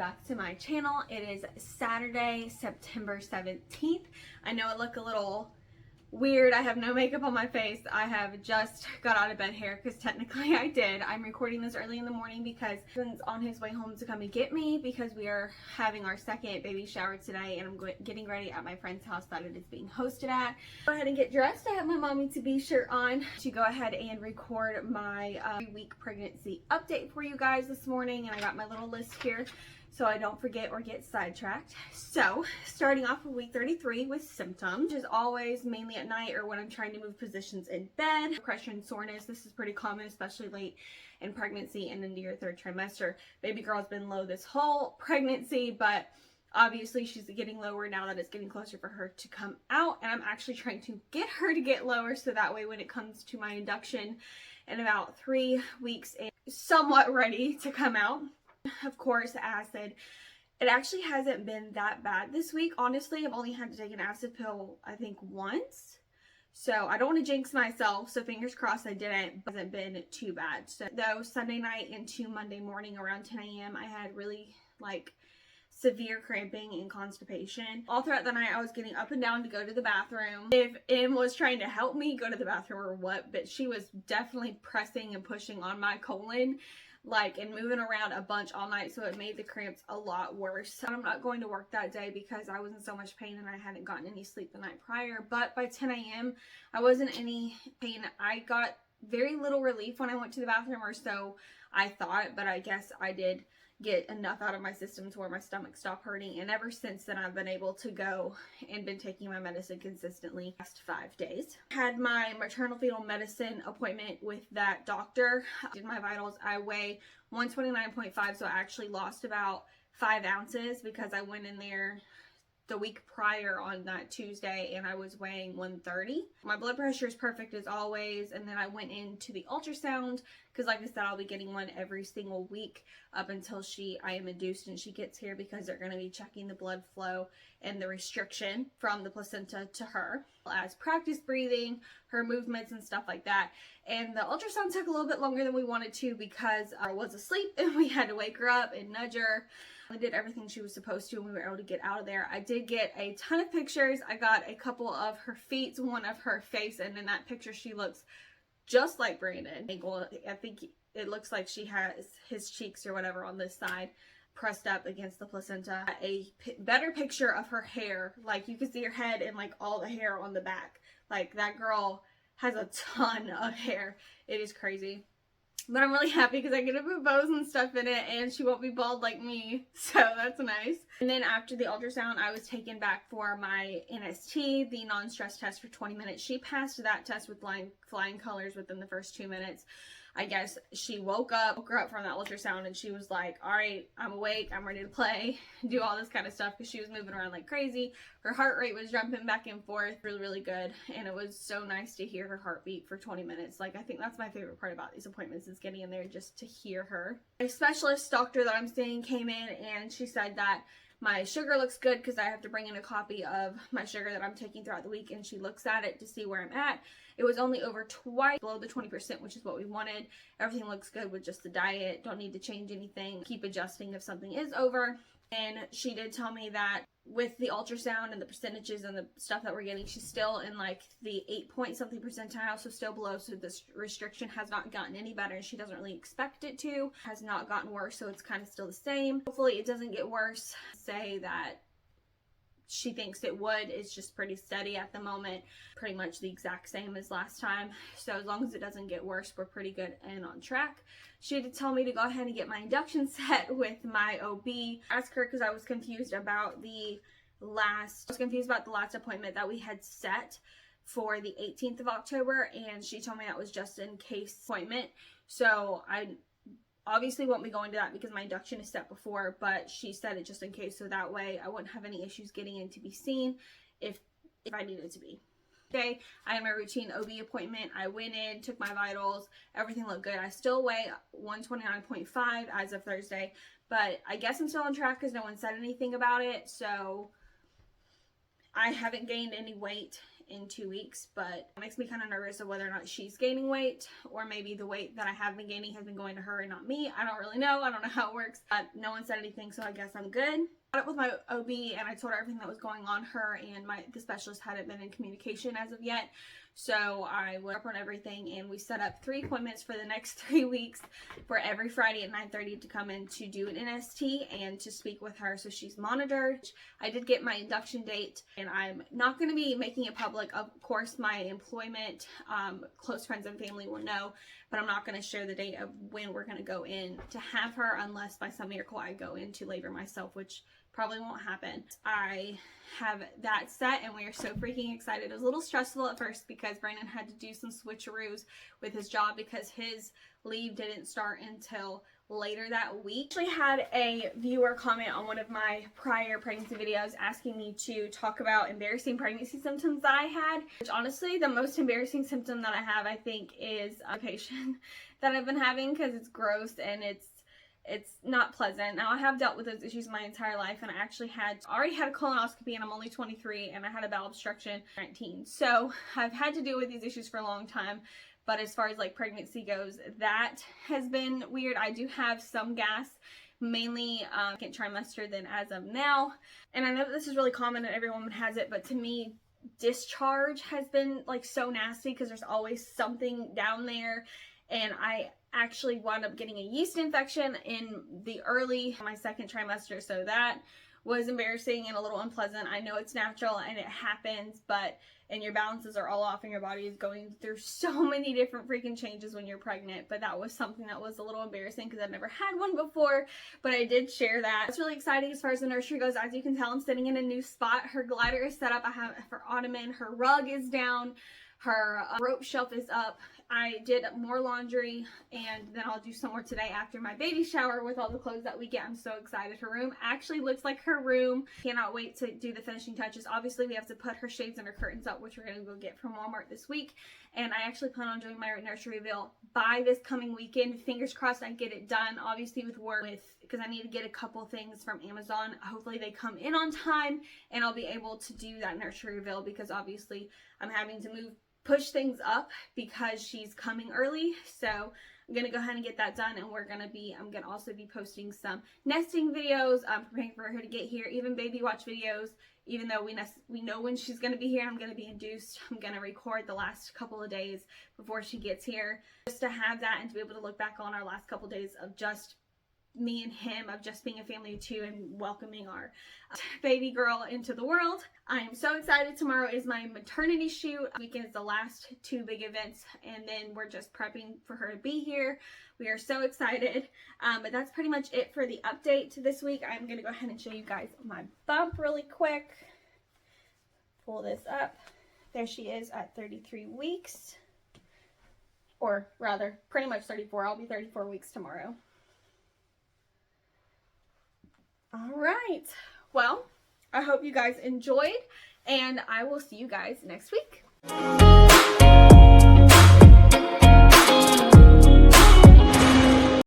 back to my channel. It is Saturday, September 17th. I know I look a little weird. I have no makeup on my face. I have just got out of bed here because technically I did. I'm recording this early in the morning because he's on his way home to come and get me because we are having our second baby shower today, and I'm getting ready at my friend's house that it is being hosted at. Go ahead and get dressed. I have my mommy to be shirt on to go ahead and record my 3-week pregnancy update for you guys this morning, and I got my little list here so I don't forget or get sidetracked. So, starting off with week 33 with symptoms, which is always mainly at night or when I'm trying to move positions in bed. Depression and soreness, this is pretty common, especially late in pregnancy and into your 3rd trimester. Baby girl's been low this whole pregnancy, but obviously she's getting lower now that it's getting closer for her to come out, and I'm actually trying to get her to get lower so that way when it comes to my induction in about 3 weeks, and somewhat ready to come out. Of course, acid. It actually hasn't been that bad this week. Honestly, I've only had to take an acid pill, I think, once. So I don't want to jinx myself, so fingers crossed I didn't, but it hasn't been too bad. So though Sunday night into Monday morning around 10 a.m. I had really severe cramping and constipation. All throughout the night I was getting up and down to go to the bathroom. If Em was trying to help me go to the bathroom or what, but she was definitely pressing and pushing on my colon and moving around a bunch all night, so it made the cramps a lot worse. So I'm not going to work that day because I was in so much pain and I hadn't gotten any sleep the night prior. But by 10 a.m. I wasn't in any pain. I got very little relief when I went to the bathroom, or so I thought, but I guess I did get enough out of my system to where my stomach stopped hurting, and ever since then I've been able to go and been taking my medicine consistently the last 5 days. Had my maternal fetal medicine appointment with that doctor. I did my vitals. I weigh 129.5, so I actually lost about 5 ounces because I went in there the week prior on that Tuesday and I was weighing 130. My blood pressure is perfect as always, and then I went into the ultrasound because, like I said, I'll be getting one every single week up until I am induced and she gets here, because they're going to be checking the blood flow and the restriction from the placenta to her, as practice breathing, her movements and stuff like that. And the ultrasound took a little bit longer than we wanted to because I was asleep and we had to wake her up and nudge her. I did everything she was supposed to and we were able to get out of there. I did get a ton of pictures. I got a couple of her feet, one of her face, and in that picture she looks just like Brandon. I think it looks like she has his cheeks or whatever on this side pressed up against the placenta. A better picture of her hair, you can see her head and all the hair on the back. That girl has a ton of hair. It is crazy. But I'm really happy because I get to put bows and stuff in it and she won't be bald like me. So that's nice. And then after the ultrasound, I was taken back for my NST, the non-stress test, for 20 minutes. She passed that test with flying colors within the first 2 minutes. I guess she woke her up from that ultrasound, and she was like, all right, I'm awake, I'm ready to play, do all this kind of stuff, because she was moving around like crazy. Her heart rate was jumping back and forth, really, really good, and it was so nice to hear her heartbeat for 20 minutes. I think that's my favorite part about these appointments, is getting in there just to hear her. A specialist doctor that I'm seeing came in, and she said that my sugar looks good because I have to bring in a copy of my sugar that I'm taking throughout the week, and she looks at it to see where I'm at. It was only over twice below the 20%, which is what we wanted. Everything looks good with just the diet. Don't need to change anything. Keep adjusting if something is over. And she did tell me that with the ultrasound and the percentages and the stuff that we're getting, she's still in the 8-point-something percentile, so still below. So this restriction has not gotten any better, and she doesn't really expect it to. Has not gotten worse, so it's kind of still the same. Hopefully it doesn't get worse. Say that she thinks it would. It's just pretty steady at the moment, pretty much the exact same as last time. So as long as it doesn't get worse, we're pretty good and on track. She had to tell me to go ahead and get my induction set with my OB. Ask her because I was confused about the last appointment that we had set for the 18th of October, and she told me that was just in case appointment. So I obviously won't be going to that because my induction is set before, but she said it just in case, so that way I wouldn't have any issues getting in to be seen if I needed to be. Today, I had my routine OB appointment. I went in, took my vitals, everything looked good. I still weigh 129.5 as of Thursday, but I guess I'm still on track because no one said anything about it, so I haven't gained any weight in 2 weeks, but it makes me kind of nervous of whether or not she's gaining weight, or maybe the weight that I have been gaining has been going to her and not me. I don't really know. I don't know how it works. No one said anything, so I guess I'm good. I got up with my OB and I told her everything that was going on. Her and the specialist hadn't been in communication as of yet. So I went up on everything and we set up 3 appointments for the next 3 weeks for every Friday at 9:30 to come in to do an NST and to speak with her so she's monitored. I did get my induction date and I'm not going to be making it public. Of course, my employment, close friends and family will know, but I'm not going to share the date of when we're going to go in to have her unless by some miracle I go into labor myself, which probably won't happen. I have that set and we are so freaking excited. It was a little stressful at first because Brandon had to do some switcheroos with his job because his leave didn't start until later that week. I actually had a viewer comment on one of my prior pregnancy videos asking me to talk about embarrassing pregnancy symptoms that I had, which honestly the most embarrassing symptom that I have I think is constipation that I've been having, because it's gross and it's not pleasant. Now I have dealt with those issues my entire life, and I actually already had a colonoscopy and I'm only 23, and I had a bowel obstruction at 19. So I've had to deal with these issues for a long time. But as far as like pregnancy goes, that has been weird. I do have some gas, mainly second trimester than as of now. And I know that this is really common and every woman has it, but to me, discharge has been like so nasty because there's always something down there. And I actually wound up getting a yeast infection in my second trimester, so that was embarrassing and a little unpleasant. I know it's natural and it happens, and your balances are all off and your body is going through so many different freaking changes when you're pregnant, but that was something that was a little embarrassing because I've never had one before, but I did share that. It's really exciting as far as the nursery goes. As you can tell, I'm sitting in a new spot. Her glider is set up. I have her ottoman, her rug is down, her rope shelf is up. I did more laundry, and then I'll do some more today after my baby shower with all the clothes that we get. I'm so excited. Her room actually looks like her room. Cannot wait to do the finishing touches. Obviously, we have to put her shades and her curtains up, which we're going to go get from Walmart this week. And I actually plan on doing my nursery reveal by this coming weekend. Fingers crossed I get it done. Obviously with work, because I need to get a couple things from Amazon. Hopefully they come in on time and I'll be able to do that nursery reveal, because obviously I'm having to push things up because she's coming early. So I'm gonna go ahead and get that done, and I'm gonna also be posting some nesting videos, preparing for her to get here, even baby watch videos. Even though we know when she's gonna be here, I'm gonna be induced. I'm gonna record the last couple of days before she gets here, just to have that and to be able to look back on our last couple of days of just me and him, of just being a family of two and welcoming our baby girl into the world. I am so excited. Tomorrow is my maternity shoot. Weekend is the last 2 big events, and then we're just prepping for her to be here. We are so excited. But that's pretty much it for the update this week. I'm gonna go ahead and show you guys my bump really quick. Pull this up. There she is at 33 weeks, or rather pretty much 34. I'll be 34 weeks tomorrow. All right, well, I hope you guys enjoyed, and I will see you guys next week.